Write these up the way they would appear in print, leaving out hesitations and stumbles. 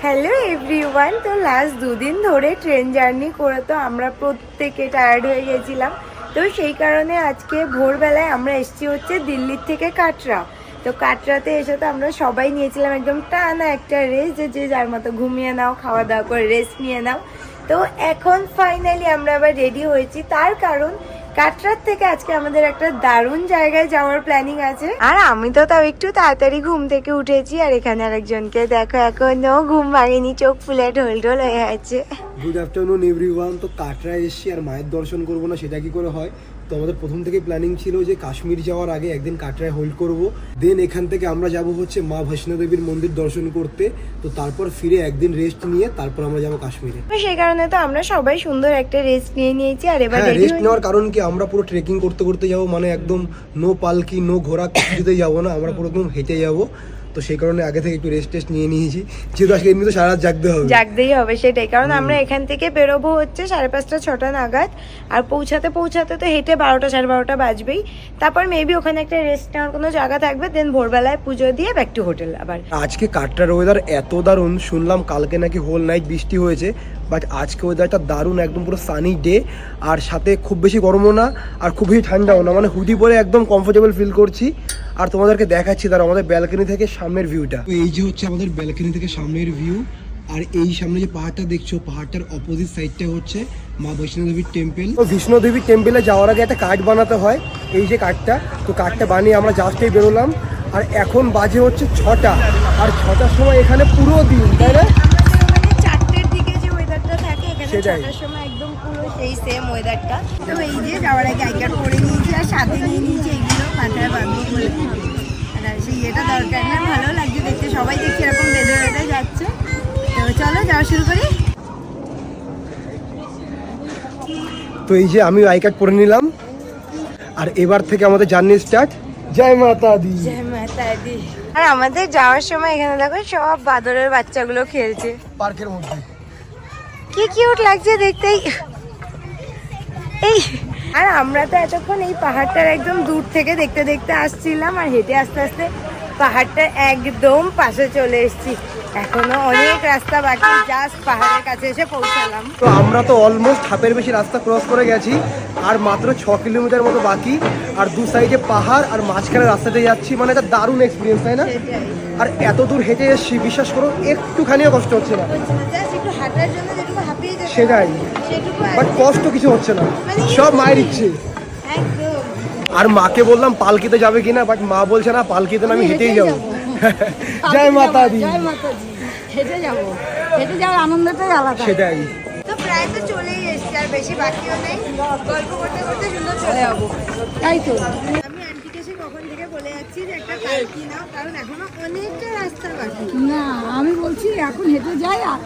Hello everyone. তো last দুদিন ধরে ট্রেন জার্নি করে তো আমরা প্রত্যেকে টায়ার্ড হয়ে গেছিলাম। তো সেই কারণে আজকে ভোরবেলায় আমরা এসেছি হচ্ছে দিল্লির থেকে কাটরা। তো কাটরাতে এসে তো আমরা সবাই নিয়েছিলাম একদম টানা একটা রেস্ট, যে যার মতো ঘুমিয়ে নাও, খাওয়া দাওয়া করে রেস্ট নিয়ে নাও। তো এখন ফাইনালি আমরা আবার রেডি হয়েছি, তার কারণ কাটরার থেকে আজকে আমাদের একটা দারুণ জায়গায় যাওয়ার প্ল্যানিং আছে। আর আমি তো তাও একটু তাড়াতাড়ি ঘুম থেকে উঠেছি, আর এখানে আরেকজনকে দেখো এখনো ঘুম ভাঙেনি, চোখ ফুলে ঢোল ঢোল হয়ে আছে। Good afternoon everyone. তো কাটরায় এসেছি আর মায়ের দর্শন করবো না সেটা কি করে হয়। তো আমাদের প্রথম থেকে প্ল্যানিং ছিল যে কাশ্মীর যাওয়ার আগে একদিন কাটরায় হোল্ড করব, দেন এখান থেকে আমরা যাব হচ্ছে মা বৈষ্ণো দেবীর মন্দির দর্শন করতে। তো তারপর ফিরে একদিন রেস্ট নিয়ে তারপর আমরা যাব কাশ্মীরে। তো সেই কারণে তো আমরা সবাই সুন্দর একটা রেস্ট নিয়ে নিয়েছি। আর এবার রেস্ট নেওয়ার কারণ কি, আমরা পুরো ট্রেকিং করতে করতে যাবো, মানে একদম নো পালকি নো ঘোড়া কিছুতে যাবো না, আমরা পুরো একদম হেঁটে যাবো। তো সেই কারণে আগে থেকে একটু রেস্ট টেস্ট নিয়ে নিয়েছি, যেহেতু আজকে এমনি তো সারা রাত জাগতেই হবে সেটাই কারণ আমরা এখান থেকে বেরোবো হচ্ছে 5:30-6টা নাগাদ, আর পৌঁছাতে তো হেঁটে 12টা 12:30 বাজবেই। তারপর মেবি ওখানে একটা রেস্ট নেওয়ার কোনো জায়গা থাকবে, দেন ভোরবেলায় পুজো দিয়ে ব্যাক টু হোটেল। আবার আজকে কাটরার ওয়েদার এত দারুণ, শুনলাম কালকে নাকি হোল নাইট বৃষ্টি হয়েছে, বাট আজকে ওয়েদারটা দারুণ, একদম পুরো সানি ডে, আর সাথে খুব বেশি গরমও না আর খুব বেশি ঠান্ডাও না, মানে হুডি পরে একদম কমফোর্টেবল ফিল করছি। আর তোমাদেরকে দেখাচ্ছি তার আমাদের ব্যালকনি থেকে সামনের ভিউটা। এই যে হচ্ছে আমাদের ব্যালকনি থেকে সামনের ভিউ, আর এই সামনে যে পাহাড়টা দেখছো, পাহাড়টার অপোজিট সাইডটা হচ্ছে মা বৈষ্ণো দেবীর টেম্পল। তো বৈষ্ণো দেবীর টেম্পলে যাওয়ার আগে একটা কার্ড বানাতে হয়, এই যে কার্ডটা। তো কার্ডটা বানিয়ে আমরা জাস্টেই বেরোলাম, আর এখন বাজে হচ্ছে 6টা, আর 6টার সময় এখানে পুরো দিন, তাই না? 4টের দিকে যে ওয়েদারটা থাকে এখানে সেটাই। 6টার সময় একদম পুরো সেই সেম ওয়েদারটা। তো এই যে যাওয়ার আগে আইকার করে নিয়েছি, আর সাথে নিয়ে নিয়েছি এগুলো মাথায় বাঁধবো বলে। আর সেই এটা দরকার না, ভালো লাগছে দেখতে, সবাই দেখছি এরকম বেঁধে বেঁধে যাচ্ছে। তো চলো যাওয়া শুরু করি। তো এই যে আমি আই কার্ড পরে নিলাম, আর এবার থেকে আমাদের জার্নি স্টার্ট। জয় মাতা দি। জয় মাতা দি। আর আমাদের যাওয়ার সময় এখানে দেখো সব বাদরের বাচ্চাগুলো খেলছে পার্কের মধ্যে, কি কিউট লাগছে দেখতেই। এই আর আমরা তো এতক্ষণ এই পাহাড়টার একদম দূর থেকে দেখতে দেখতে আসছিলাম, আর হেঁটে আস্তে আস্তে পাহাড়টা একদম পাশে চলে এসেছি। এখনো অনেক রাস্তা বাকি, জাস্ট পাহাড়ের কাছে এসে পৌঁছালাম। তো আমরা তো অলমোস্ট হাফের বেশি রাস্তা ক্রস করে গেছি, আর মাত্র 6 কিলোমিটার মতো বাকি, আর দু সাইডে পাহাড় আর মাঝখানে রাস্তাতে যাচ্ছি, মানে একটা দারুণ এক্সপিরিয়েন্স, তাই না? আর এত দূর হেঁটে এসেছি, বিশ্বাস করো একটুখানিও কষ্ট হচ্ছে না। একটু হাঁটার জন্য যেটুকু হাঁপিয়ে যেতে সেটাই, সেটুকু বাট কষ্ট কিছু হচ্ছে না, সব মায়ের ইচ্ছে। একদম। আর মাকে বললাম পালকিতে যাবে কিনা, বাট মা বলছে না, পালকিতে না, আমি হেঁটেই যাবো। জয় মাতা দি। জয় মাতা দি। হেঁটে যাবো, হেঁটে যাওয়ার আনন্দটাই আলাদা। সেটাই। তো প্রায় তো চলেই এসেছি, আর বেশি বাকিও নেই, গল্প করতে করতে সুন্দর চলে যাবো। তাই তো আমি আন্টিকে সে কখন থেকে বলে যাচ্ছি যে একটা পালকি নাও, কারণ এখনো অনেকটা রাস্তা বাকি। না, আমি বলছি এখন হেঁটে যাই, আর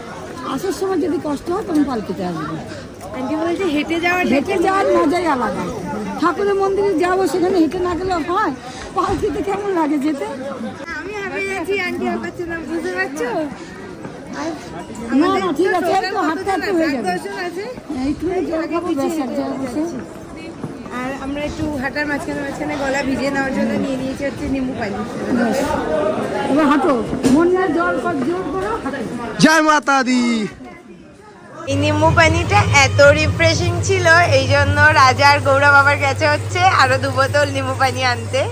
আসার সময় যদি কষ্ট হয় তখন পালকিতে আসবো। আন্টি বলছে হেঁটে যাওয়ার হেঁটে যাওয়ার মজাই আলাদা। ঠাকুরের মন্দিরে যাবো, সেখানে হেঁটে না গেলে হয়? পালকিতে কেমন লাগে যেতে? আমি হাঁপিয়ে যাচ্ছি, আন্টি হাঁপাচ্ছে না, বুঝতে পারছো? না না, ঠিক আছে, একটু হাঁটতে হাঁটতে হয়ে যাবে। দর্শন আছে, একটু জল খাবো, ব্যাস এক জায়গায় বসে। আর আমরা একটু হাঁটার মাঝখানে গলা ভিজিয়ে নেওয়ার জন্য নিয়ে নিয়েছি হচ্ছে নিম্বু পানি। এবার হাঁটো, মনের জল জোর করো, হাঁটো। জয় মাতা দি। এই নিম্বু পানিটা এত রিফ্রেশিং ছিল, এই জন্য রাজা আর গৌরব আবার গেছে হচ্ছে আরো 2 বোতল নিম্বু পানি আনতে।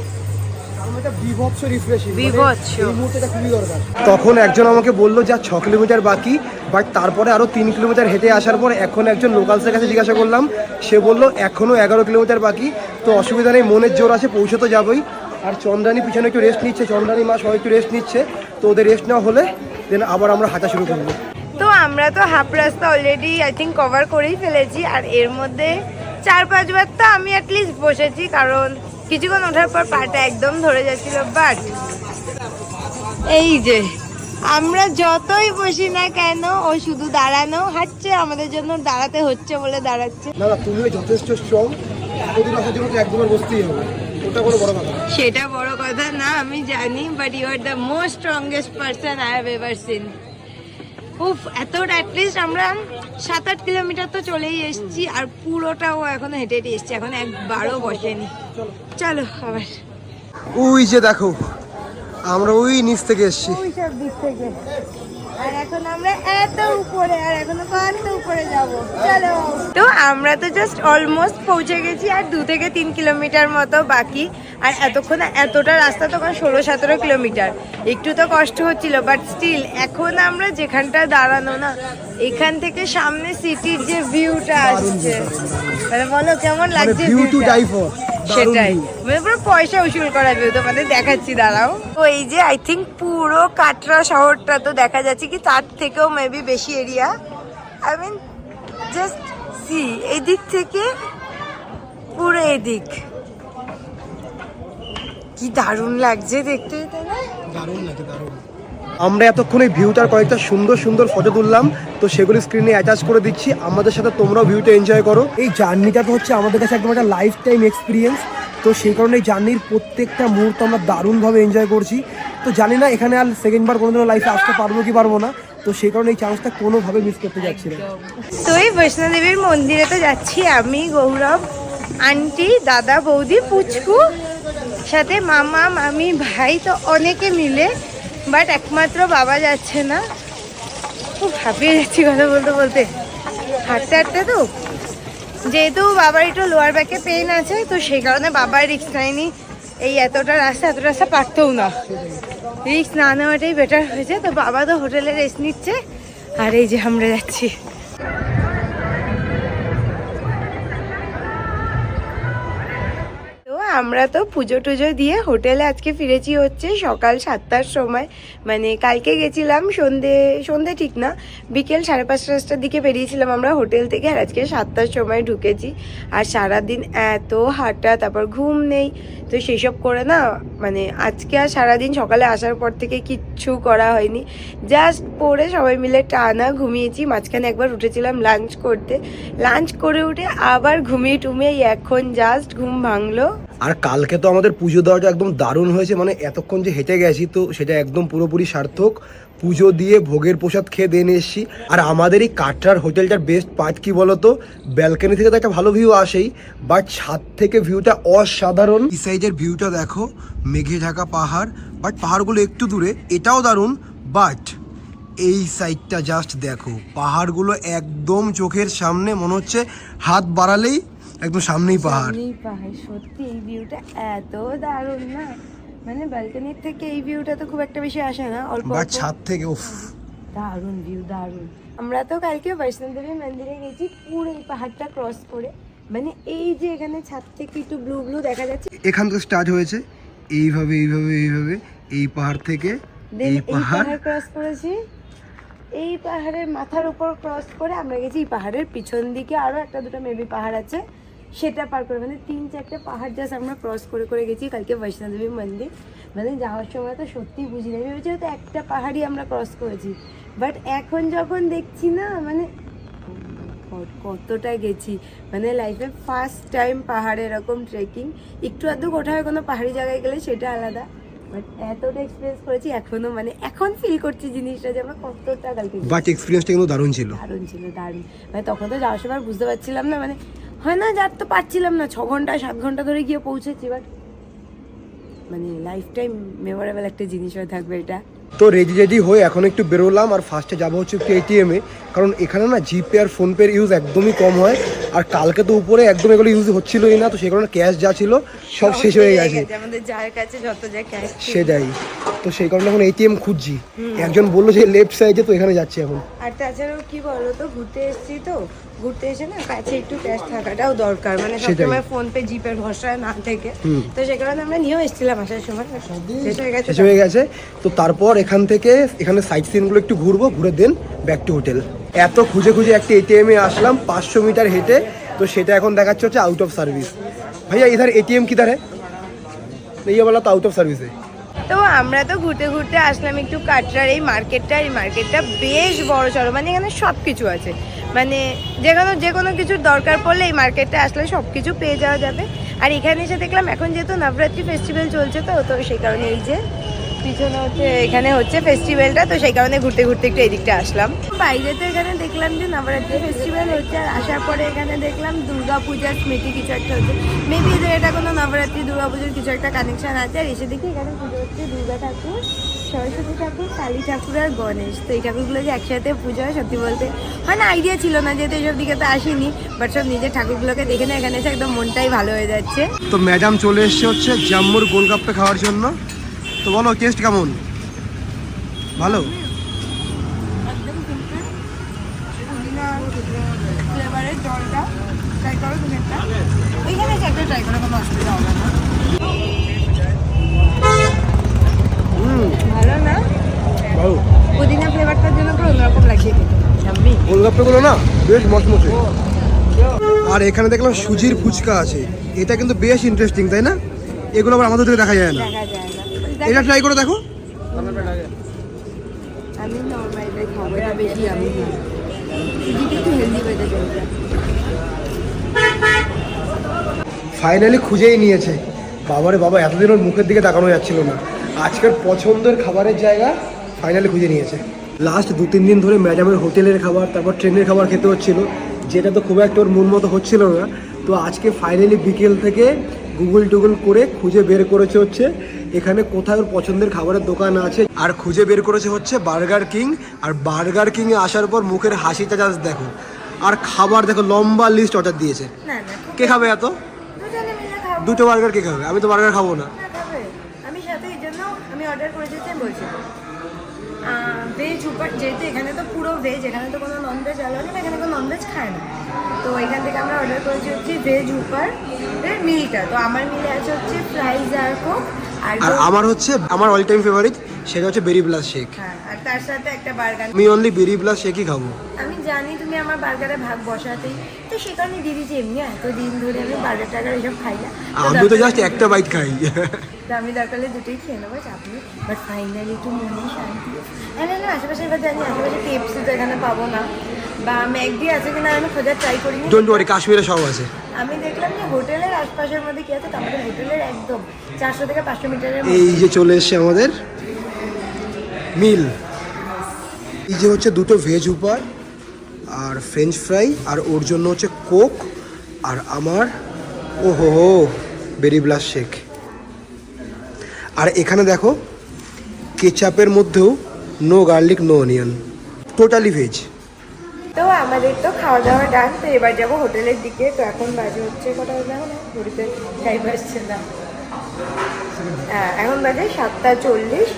তখন একজন আমাকে বললো যা 6 কিলোমিটার বাকি, বাট তারপরে আরো 3 কিলোমিটার হেঁটে আসার পর এখন একজন লোকালসের কাছে জিজ্ঞাসা করলাম, সে বললো এখনো 11 কিলোমিটার বাকি। তো অসুবিধা নেই, মনের জোর আছে, পৌঁছে তো যাবোই। আর চন্দ্রানী পিছনে একটু রেস্ট নিচ্ছে, চন্দ্রানী মা সবাই একটু রেস্ট নিচ্ছে। তো ওদের রেস্ট নেওয়া হলে দেন আবার আমরা হাঁটা শুরু করবো। তো আমরা তো হাফ রাস্তা অলরেডি আই থিঙ্ক কভার করেই ফেলেছি, আর এর মধ্যে 4-5 বার তো আমি অ্যাটলিস্ট বসেছি, কারণ কিছুক্ষণ ওঠার পর পাটা একদম ধরে যাচ্ছিল। বাট এই যে আমরা যতই বসি না কেন, ও শুধু দাঁড়ানো হাঁটছে, আমাদের জন্য দাঁড়াতে হচ্ছে বলে দাঁড়াচ্ছে। না না, তুমিও যথেষ্ট স্ট্রং, এতদিন আসার জন্য তো একদমই বসতেই হবে, ওটা কোনো বড় কথা। সেটা বড় কথা না, আমি জানি, but you are the most strongest person I have ever seen. উফ, এত অ্যাটলিস্ট আমরা 7-8 কিলোমিটার তো চলেই এসেছি, আর পুরোটাও এখনো হেঁটে হেঁটে এসছি, এখন একবারও বসেনি। চলো আবার। ওই যে দেখো, আমরা ওই নিচ থেকে এসেছি। ওই সব দিক থেকে আর এখন আমরা এত উপরে, আর এখনো কত উপরে যাব। চলো। তো আমরা তো জাস্ট অলমোস্ট পৌঁছে গেছি, আর 2 থেকে 3 কিলোমিটার মতো বাকি। আর এতক্ষণ এতটা রাস্তা তখন 16-17 কিলোমিটার, একটু তো কষ্ট হচ্ছিল, বাট স্টিল এখন আমরা যেখানটা দাঁড়ানো না, এখান থেকে সামনে সিটির যে ভিউটা আসছে, মানে বলো কেমন লাগছে ভিউ টু ভিউটা? Die for. সেটাই, মানে পুরো পয়সা উসুল করা ভিউ, তোমাদের দেখাচ্ছি দাঁড়াও। তো এই যে আই থিঙ্ক পুরো কাটরা শহরটা তো দেখা যাচ্ছে, কি তার থেকেও মেবি বেশি area. I mean just see, এই দিক থেকে পুরো এদিক, কি দারুণ লাগছে দেখতে, তাই না? দারুণ লাগে, দারুণ। আমরা এতক্ষণ এই ভিউটার কয়েকটা সুন্দর সুন্দর ফটো তুললাম, তো সেগুলি স্ক্রিনে অ্যাটাচ করে দিচ্ছি। আমাদের সাথে তোমরাও ভিউটা এনজয় করো। এই জার্নিটা তো হচ্ছে আমাদের কাছে একদম একটা লাইফ টাইম এক্সপিরিয়েন্স, তো সেই কারণে এই জার্নির প্রত্যেকটা মুহূর্ত আমরা দারুণভাবে এনজয় করছি। তো জানি না এখানে আর সেকেন্ডবার কোনোদিনও লাইফে আসতে পারবো কি পারবো না, তো সেই কারণে এই চান্সটা কোনোভাবে মিস করতে যাচ্ছি না। তো এই বৈষ্ণোদেবীর মন্দিরে তো যাচ্ছি আমি, গৌরব, আন্টি, দাদা, বৌদি, পুচকু, সাথে মামা, মামি, ভাই, তো অনেকে মিলে। বাট একমাত্র বাবা যাচ্ছে না, খুব হাঁপিয়ে যাচ্ছি কথা বলতে বলতে, হাঁটতে হাঁটতে। তো যেহেতু বাবার একটু লোয়ার ব্যাকে পেইন আছে, তো সেই কারণে বাবার রিস্ক নেয়নি, এই এত রাস্তা পারতেও না, রিস্ক না নেওয়াটাই বেটার হয়েছে। তো বাবা তো হোটেলে রেস্ট নিচ্ছে, আর এই যে আমরা যাচ্ছি। তো আমরা তো পুজো টুজো দিয়ে হোটেলে আজকে ফিরেছি হচ্ছে সকাল 7টার সময়, মানে কালকে গেছিলাম সন্ধে ঠিক না, বিকেল 5:30-6টার দিকে বেরিয়েছিলাম আমরা হোটেল থেকে, আর আজকে 7টার সময় ঢুকেছি। আর সারাদিন এত হাঁটা, তারপর ঘুম নেই, তো সেসব করে না, মানে আজকে আর সারাদিন সকালে আসার পর থেকে কিচ্ছু করা হয়নি, জাস্ট পড়ে সবাই মিলে টানা ঘুমিয়েছি। মাঝখানে একবার উঠেছিলাম লাঞ্চ করতে, লাঞ্চ করে উঠে আবার ঘুমিয়ে টুমিয়ে এখন জাস্ট ঘুম ভাঙলো। আর কালকে তো আমাদের পুজো দেওয়াটা একদম দারুণ হয়েছে, মানে এতক্ষণ যে হেঁটে গেছি তো সেটা একদম পুরোপুরি সার্থক। পুজো দিয়ে ভোগের প্রসাদ খেয়ে দিয়ে এসেছি। আর আমাদের এই কাটরার হোটেলটার বেস্ট পার্ট কি বলতো, ব্যালকনি থেকে তো একটা ভালো ভিউ আসেই, বাট ছাদ থেকে ভিউটা অসাধারণ। এই সাইডের ভিউটা দেখো, মেঘে ঢাকা পাহাড়, বাট পাহাড়গুলো একটু দূরে, এটাও দারুণ। বাট এই সাইডটা জাস্ট দেখো, পাহাড়গুলো একদম চোখের সামনে, মনে হচ্ছে হাত বাড়ালেই একদম সামনেই পাহাড়। সত্যি এই ভিউটা এত দারুণ না, মানে ব্যালকনির থেকে এই ভিউটা তো খুব একটা বেশি আসে না, অল্প বাট ছাদ থেকে উফ, দারুণ ভিউ, দারুণ। আমরা তো কালকে বৈষ্ণোদেবী মন্দিরে গেছি পুরো এই পাহাড়টা ক্রস করে, মানে এই যে এখানে ছাদ থেকে একটু ব্লু ব্লু দেখা যাচ্ছে, এখান থেকে স্টার্ট হয়েছে, এইভাবে এইভাবে এইভাবে এই পাহাড় থেকে এই পাহাড় ক্রস করেছি, এই পাহাড়ের মাথার উপর ক্রস করে আমরা গেছি এই পাহাড়ের পিছন দিকে, আরো একটা দুটো মেবি পাহাড় আছে, সেটা পার করে, মানে 3-4টে পাহাড় জাস্ট আমরা ক্রস করে করে গেছি কালকে বৈষ্ণোদেবী মন্দির। মানে যাওয়ার সময় তো সত্যি বুঝিনি, আমি ভেবেছি হয়তো একটা পাহাড়ই আমরা ক্রস করেছি, বাট এখন যখন দেখছি না, মানে কতটা গেছি, মানে লাইফে ফার্স্ট টাইম পাহাড়ে এরকম ট্রেকিং। একটু আধটু কোথাও কোনো পাহাড়ি জায়গায় গেলে সেটা আলাদা, বাট এতটা এক্সপিরিয়েন্স করেছি এখনো, মানে এখন ফিল করছি জিনিসটা যে আমরা কতটা কালকে। বাট এক্সপিরিয়েন্সটা কিন্তু দারুণ ছিল, দারুণ ছিল, দারুণ। মানে তখন তো যাওয়ার সময় বুঝতে পারছিলাম না, মানে হয় না যার তো পারছিলাম না, 6 ঘন্টা 7 ঘন্টা ধরে গিয়ে পৌঁছেছি, বাট মানে লাইফ টাইম মেমোরেবল একটা জিনিস হয়ে থাকবে এটা। তো রেডি হয়ে এখন একটু বেরোলাম, আর ফার্স্টে যাবো হচ্ছে একটু এটিএমে, কারণ এখানে না জিপে আর ফোনপের ইউজ একদমই কম হয়, আর কালকে তো উপরে একদম এগুলো ইউজ হচ্ছিলই না, তো সেই কারণে ক্যাশ যা ছিল সব শেষ হয়ে গেছে, আমাদের যার কাছে যত যা ক্যাশ সেটাই। তো সেই কারণে এখন এটিএম খুঁজছি, একজন বললো যে লেফট সাইডে, তো এখানে যাচ্ছি এখন। আর তাছাড়াও কি বলো তো, ঘুরতে এসেছি তো, ঘুরতে এসে না কাছে একটু ক্যাশ থাকাটাও দরকার, মানে সবসময় ফোন পে জিপের ভরসায় না থেকে, তো সে কারণে আমরা নিয়েও এসেছিলাম আসার সময়, শেষ হয়ে গেছে। তো তারপর এখান থেকে এখানে সাইট সিনগুলো একটু ঘুরবো, ঘুরে দেন ব্যাক টু হোটেল। এত খুঁজে একটা এটিএমে আসলাম 500 মিটার হেঁটে, তো সেটা এখন দেখাচ্ছে হচ্ছে আউট অফ সার্ভিস। ভাইয়া ইধার এটিএম কিধার है? ये वाला तो आउट ऑफ सर्विस है। তো আমরা তো ঘুরতে ঘুরতে আসলাম একটু কাটরার এই মার্কেটটা বেশ বড় সড়ো, মানে এখানে সব কিছু আছে, মানে যে কোনো কিছুর দরকার পড়লে এই মার্কেটটা আসলে সব কিছু পেয়ে যাওয়া যাবে। আর এখানে এসে দেখলাম এখন যেহেতু নবরাত্রি ফেস্টিভ্যাল চলছে, তো সেই কারণে এই যে পিছনে হচ্ছে এখানে হচ্ছে ফেস্টিভ্যালটা, তো সেই কারণে ঘুরতে একটু এদিকটা আসলাম। বাইরে তো এখানে দেখলাম যে নবরাত্রি ফেস্টিভ্যাল হচ্ছে, আর আসার পরে এখানে দেখলাম দুর্গাপূজার স্মৃতি কিছু একটা হচ্ছে, মেবি এদের এটা কোনো নবরাত্রি দুর্গাপূজার কিছু একটা কানেকশন আছে। আর এসে দেখি এখানে পুজো হচ্ছে দুর্গা ঠাকুর, সরস্বতী ঠাকুর, কালী ঠাকুর আর গণেশ। তো এই ঠাকুরগুলো যে একসাথে পুজো হয়, সত্যি বলতে হয় না আইডিয়া ছিল না, যেহেতু এইসব দিকে তো আসিনি, বাট সব নিজের ঠাকুরগুলোকে দেখে না এখানে এসে একদম মনটাই ভালো হয়ে যাচ্ছে। তো ম্যাডাম চলে এসছে হচ্ছে জাম্মুর গোলগাপ্পে খাওয়ার জন্য। তো বলো টেস্ট কেমন? ভালো? একদম সিম্পল পুদিনা ফ্লেভারের জলটা ট্রাই করো তুমি একটা, এইখানে এসে একটা ট্রাই করো, কোনো অসুবিধা হবে না। ভালো না? ভালো। পুদিনা ফ্লেভারটার জন্য পুরো অন্যরকম লাগছে খেতে। আমি গোলগাপ্পেগুলো না বেশ মচমচে। আর এখানে দেখলাম সুজির ফুচকা আছে, এটা কিন্তু বেশ ইন্টারেস্টিং, তাই না? এগুলো আবার আমাদের থেকে দেখা যায় না। দেখা যায় না। এটা ট্রাই করে দেখো। আমি নর্মালটাই খাবো, এটা বেশি আমি খাবো। সুজিটা একটু হেলদি হয়ে যায়। ফাইনালি খুঁজেই নিয়েছে। বাবারে বাবা, এতদিন ওর মুখের দিকে তাকানো যাচ্ছিল না। আজকের পছন্দের খাবারের জায়গা ফাইনালি খুঁজে নিয়েছে। লাস্ট 2-3 দিন ধরে ম্যাডামের হোটেলের খাবার, তারপর ট্রেনের খাবার খেতে হচ্ছিল, যেটা তো খুব একটা ওর মন মতো হচ্ছিল না। তো আজকে ফাইনালি বিকেল থেকে গুগল টুগল করে খুঁজে বের করেছে হচ্ছে এখানে কোথায় ওর পছন্দের খাবারের দোকান আছে। আর খুঁজে বের করেছে হচ্ছে বার্গার কিং। আর বার্গার কিংয়ে আসার পর মুখের হাসিটা জাস্ট দেখো। আর খাবার দেখো, লম্বা লিস্ট অর্ডার দিয়েছে। না না, কে খাবে এত? দুজনে মিলে খাবো। দুটো বার্গার কে খাবে? আমি তো বার্গার খাবো না। না খাবে, আমি সাথে এই জন্য আমি অর্ডার করেছি, তাই বলছি ভেজ উপার, যেহেতু এখানে তো পুরো ভেজ, এখানে তো কোনো ননভেজ অ্যালাউ নেই, এখানে কোনো ননভেজ খায় না। তো এখান থেকে আমরা অর্ডার করেছি হচ্ছে ভেজ উপার এর মিলটা। তো আমার মিলে আছে হচ্ছে ফ্রাইজ আর কোক, আর আমার হচ্ছে আমার অল টাইম ফেভারিট, সেটা হচ্ছে বেরি প্লাস শেক। হ্যাঁ, আর তার সাথে একটা বার্গার। আমি অনলি বেরি প্লাস শেকই খাবো। আমি জানি তুমি আমার বার্গারে ভাগ বসাতেই, তো সে কারণে দিদি যে এমনি এতদিন ধরে আমি বার্গার টার্গার এসব খাই না, আমি তো জাস্ট একটা বাইট খাই। তো আমি দরকার হলে দুটোই খেয়ে নেবো, চাপ নেই। বাট ফাইনালি একটু মনে শান্তি। না না, আশেপাশে এবার জানি আশেপাশে কেএফসি তো এখানে পাবো না, বা ম্যাকডি আছে কিনা আমি খোঁজার ট্রাই করিনি। ডোন্ট ওয়ারি, কাশ্মীরে সব আছে। আমি দেখলাম যে হোটেলের আশপাশের মধ্যে কি আছে, তো আমাদের হোটেলের একদম 400 থেকে 500 মিটারের এই যে চলে এসছে আমাদের মিল। এই যে হচ্ছে দুটো ভেজ উপার আর ফ্রেঞ্চ ফ্রাই, আর ওর জন্য হচ্ছে কোক, আর আমার ওহো বেরি প্লাস শেক। আর এখানে দেখো কেচাপের মধ্যেও no garlic no onion, totally veg. তো আমাদের তো খাওয়া দাওয়া ডান। তো এবার যাবো হোটেলের দিকে। তো এখন বাজে হচ্ছে কটা বাজে, এখন ঘড়িতে টাইম আসছে না। হ্যাঁ, এখন বাজে 7:40।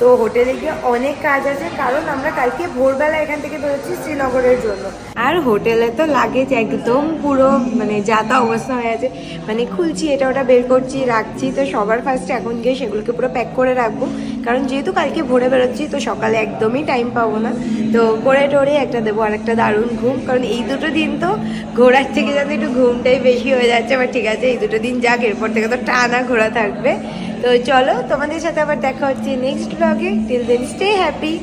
তো হোটেলে গিয়ে অনেক কাজ আছে, কারণ আমরা কালকে ভোরবেলা এখান থেকে বেরোচ্ছি শ্রীনগরের জন্য। আর হোটেলে তো লাগেজ একদম পুরো মানে যাতা অবস্থা হয়ে আছে, মানে খুলছি এটা ওটা বের করছি রাখছি। তো সবার ফার্স্টে এখন গিয়ে সেগুলোকে পুরো প্যাক করে রাখবো, কারণ যেহেতু কালকে ভোরে বেরোচ্ছি তো সকালে একদমই টাইম পাবো না। তো করে টোরে একটা দেবো আর একটা দারুণ ঘুম, কারণ এই দুটো দিন তো ঘোরার থেকে যাতে একটু ঘুমটাই বেশি হয়ে যাচ্ছে। আবার ঠিক আছে, এই দুটো দিন যাক, এরপর থেকে তো টানা ঘোরা থাকবে। তো চলো, তোমাদের সাথে আবার দেখা হচ্ছে নেক্সট ব্লগে। Till then stay happy.